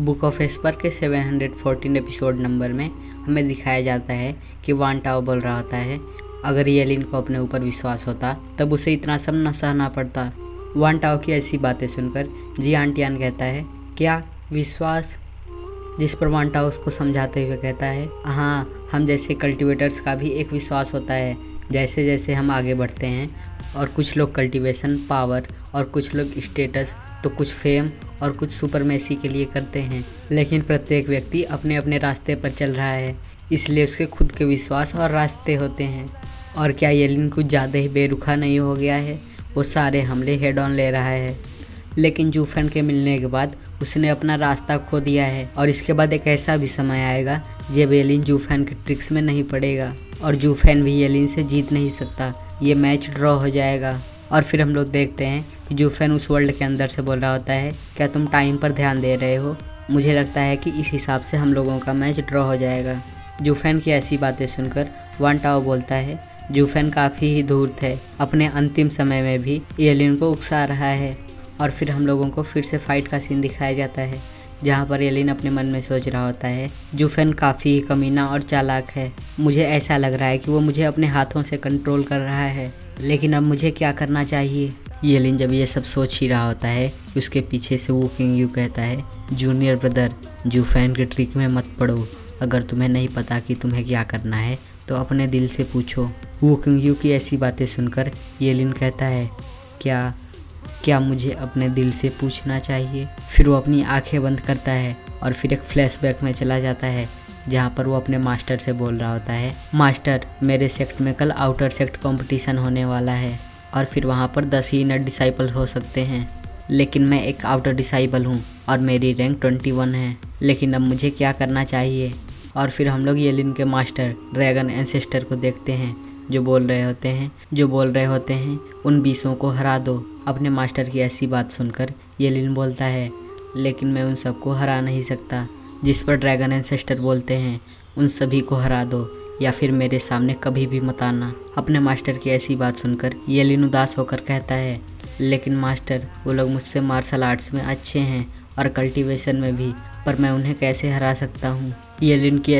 Book of Esper के 714 episode number में हमें दिखाया जाता है कि वान टाओ बोल रहा होता है अगर येलिन को अपने ऊपर विश्वास होता तब उसे इतना सब न सहना पड़ता। वान टाओ की ऐसी बातें सुनकर जियान टियान कहता है, क्या विश्वास? जिस पर वान टाओ उसको समझाते हुए कहता है, हाँ, हम जैसे कल्टिवेटर्स का भी एक विश्वास होता है। जैसे जैसे हम आगे बढ़ते हैं और कुछ लोग कल्टीवेशन पावर और कुछ लोग स्टेटस तो कुछ फेम और कुछ सुपरमेसी के लिए करते हैं, लेकिन प्रत्येक व्यक्ति अपने अपने रास्ते पर चल रहा है, इसलिए उसके खुद के विश्वास और रास्ते होते हैं। और क्या येलिन कुछ ज़्यादा ही बेरुखा नहीं हो गया है? वो सारे हमले हेड ऑन ले रहा है, लेकिन जूफेन के मिलने के बाद उसने अपना रास्ता खो दिया है। और इसके बाद एक ऐसा भी समय आएगा जब येलिन जूफेन के ट्रिक्स में नहीं पड़ेगा और जूफेन भी येलिन से जीत नहीं सकता। ये मैच ड्रॉ हो जाएगा। और फिर हम लोग देखते हैं कि जूफेन उस वर्ल्ड के अंदर से बोल रहा होता है, क्या तुम टाइम पर ध्यान दे रहे हो? मुझे लगता है कि इस हिसाब से हम लोगों का मैच ड्रॉ हो जाएगा। जूफेन की ऐसी बातें सुनकर वान टाओ बोलता है, जूफेन काफ़ी ही धूर्त है, अपने अंतिम समय में भी येलिन को उकसा रहा है। और फिर हम लोगों को फिर से फाइट का सीन दिखाया जाता है, जहाँ पर येलिन अपने मन में सोच रहा होता है, जूफेन काफ़ी ही कमीना और चालाक है। मुझे ऐसा लग रहा है कि वो मुझे अपने हाथों से कंट्रोल कर रहा है, लेकिन अब मुझे क्या करना चाहिए? येलिन जब ये सब सोच ही रहा होता है कि उसके पीछे से वू किंग यू कहता है, जूनियर ब्रदर, जूफेन के ट्रिक में मत पड़ो। अगर तुम्हें नहीं पता कि तुम्हें क्या करना है तो अपने दिल से पूछो। वू किंग यू की ऐसी बातें सुनकर येलिन कहता है, क्या मुझे अपने दिल से पूछना चाहिए? फिर वो अपनी आंखें बंद करता है और फिर एक फ्लैशबैक में चला जाता है, जहाँ पर वो अपने मास्टर से बोल रहा होता है, मास्टर, मेरे सेक्ट में कल आउटर सेक्ट कंपटीशन होने वाला है और फिर वहाँ पर 10 ही इनर डिसाइपल हो सकते हैं, लेकिन मैं एक आउटर डिसाइपल हूँ और मेरी रैंक 21 है, लेकिन अब मुझे क्या करना चाहिए? और फिर हम लोग येलिन के मास्टर ड्रैगन एंसेस्टर को देखते हैं, जो बोल रहे होते हैं उन 20 को हरा दो। अपने मास्टर की ऐसी बात सुनकर येलिन बोलता है, लेकिन मैं उन सबको हरा नहीं सकता। जिस पर ड्रैगन एंसेस्टर बोलते हैं, उन सभी को हरा दो या फिर मेरे सामने कभी भी मत आना। अपने मास्टर की ऐसी बात सुनकर येलिन उदास होकर कहता है, लेकिन मास्टर, वो लोग मुझसे मार्शल आर्ट्स में अच्छे हैं और कल्टीवेशन में भी, पर मैं उन्हें कैसे हरा सकता हूँ? येलिन की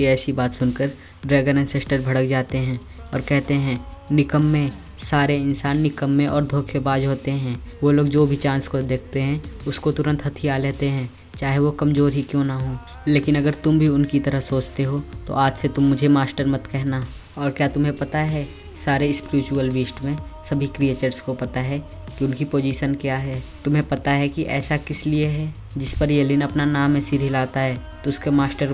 ऐसी बात सुनकर ड्रैगन एंसेस्टर भड़क जाते हैं और कहते हैं, निकम्मे, सारे इंसान निकम्मे और धोखेबाज होते हैं। वो लोग जो भी चांस को देखते हैं उसको तुरंत हथिया लेते हैं, चाहे वो कमज़ोर ही क्यों ना हो। लेकिन अगर तुम भी उनकी तरह सोचते हो तो आज से तुम मुझे मास्टर मत कहना। और क्या तुम्हें पता है, सारे स्पिरिचुअल बीस्ट में सभी क्रिएचर्स को पता है कि उनकी पोजीशन क्या है? तुम्हें पता है कि ऐसा किस लिए है? जिस पर येलिन अपना नाम में सिर हिलाता है तो उसके मास्टर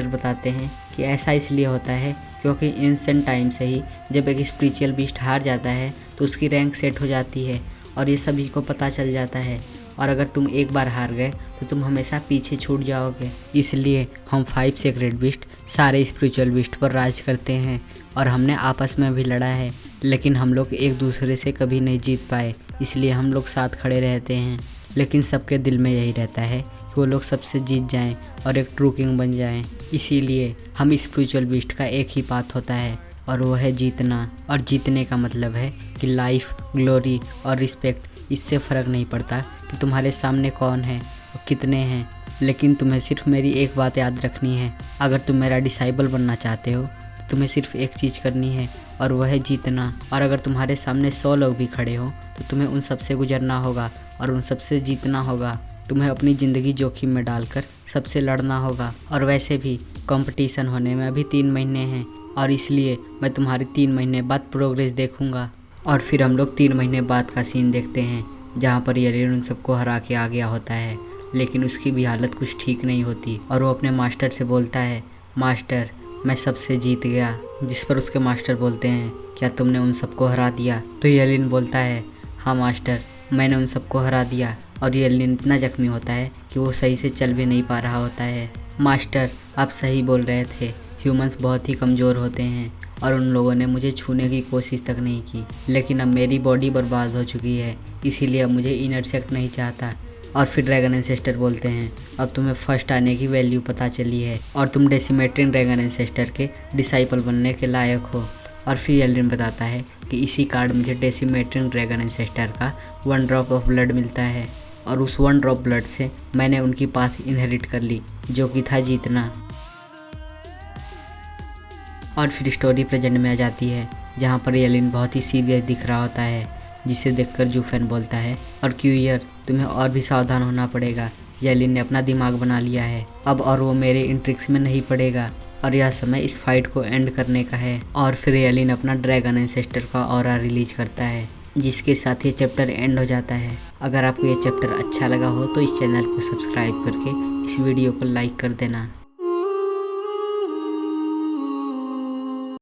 बताते हैं कि ऐसा इसलिए होता है क्योंकि एंशिएंट टाइम से ही जब एक स्पिरिचुअल बीस्ट हार जाता है तो उसकी रैंक सेट हो जाती है और ये सभी को पता चल जाता है, और अगर तुम एक बार हार गए तो तुम हमेशा पीछे छूट जाओगे। इसलिए हम 5 सीक्रेट बीस्ट सारे स्पिरिचुअल बीस्ट पर राज करते हैं और हमने आपस में भी लड़ा है, लेकिन हम लोग एक दूसरे से कभी नहीं जीत पाए, इसलिए हम लोग साथ खड़े रहते हैं। लेकिन सबके दिल में यही रहता है कि वो लोग सबसे जीत जाएं और एक ट्रू किंग बन जाएं। इसीलिए हम स्पिरिचुअल बीस्ट का एक ही पाथ होता है और वो है जीतना। और जीतने का मतलब है कि लाइफ, ग्लोरी और रिस्पेक्ट, इससे फ़र्क नहीं पड़ता कि तुम्हारे सामने कौन है और कितने हैं, लेकिन तुम्हें सिर्फ मेरी एक बात याद रखनी है। अगर तुम मेरा डिसाइबल बनना चाहते हो तो तुम्हें सिर्फ एक चीज़ करनी है और वह है जीतना। और अगर तुम्हारे सामने 100 लोग भी खड़े हो तो तुम्हें उन सबसे गुजरना होगा और उन सबसे जीतना होगा। तुम्हें अपनी ज़िंदगी जोखिम में डालकर सबसे लड़ना होगा। और वैसे भी कंपटीशन होने में अभी 3 महीने हैं और इसलिए मैं तुम्हारी 3 महीने बाद प्रोग्रेस देखूंगा। और फिर हम लोग 3 महीने बाद का सीन देखते हैं, जहाँ पर येलिन उन सबको हरा के आ गया होता है, लेकिन उसकी भी हालत कुछ ठीक नहीं होती और वो अपने मास्टर से बोलता है, मास्टर, मैं सबसे जीत गया। जिस पर उसके मास्टर बोलते हैं, क्या तुमने उन सबको हरा दिया? तो येलिन बोलता है, हाँ मास्टर, मैंने उन सबको हरा दिया। और येलिन इतना जख्मी होता है कि वो सही से चल भी नहीं पा रहा होता है। मास्टर, आप सही बोल रहे थे, ह्यूमंस बहुत ही कमज़ोर होते हैं और उन लोगों ने मुझे छूने की कोशिश तक नहीं की, लेकिन अब मेरी बॉडी बर्बाद हो चुकी है, इसीलिए अब मुझे इनर सेक्ट नहीं चाहता। और फिर ड्रैगन एंसेस्टर बोलते हैं, अब तुम्हें फर्स्ट आने की वैल्यू पता चली है और तुम डेसिमेट्रिन ड्रैगन एंसेस्टर के डिसाइपल बनने के लायक हो। और फिर येलिन बताता है कि इसी कार्ड मुझे डेसिमेट्रिन ड्रैगन एंसेस्टर का 1 ड्रॉप ऑफ ब्लड मिलता है। और उस 1 ड्रॉप ब्लड से मैंने उनकी पाथ इनहेरिट कर ली, जो कि था जीतना। और फिर स्टोरी प्रेजेंट में आ जाती है, जहाँ पर येलिन बहुत ही सीरियस दिख रहा होता है, जिसे देखकर जूफेन बोलता है, और क्यूयर तुम्हें और भी सावधान होना पड़ेगा, येलिन ने अपना दिमाग बना लिया है अब, और वो मेरे इन ट्रिक्स में नहीं पड़ेगा, और यह समय इस फाइट को एंड करने का है। और फिर येलिन अपना ड्रैगन एंसेस्टर का ऑरा रिलीज करता है, जिसके साथ ये चैप्टर एंड हो जाता है। अगर आपको ये चैप्टर अच्छा लगा हो तो इस चैनल को सब्सक्राइब करके इस वीडियो को लाइक कर देना।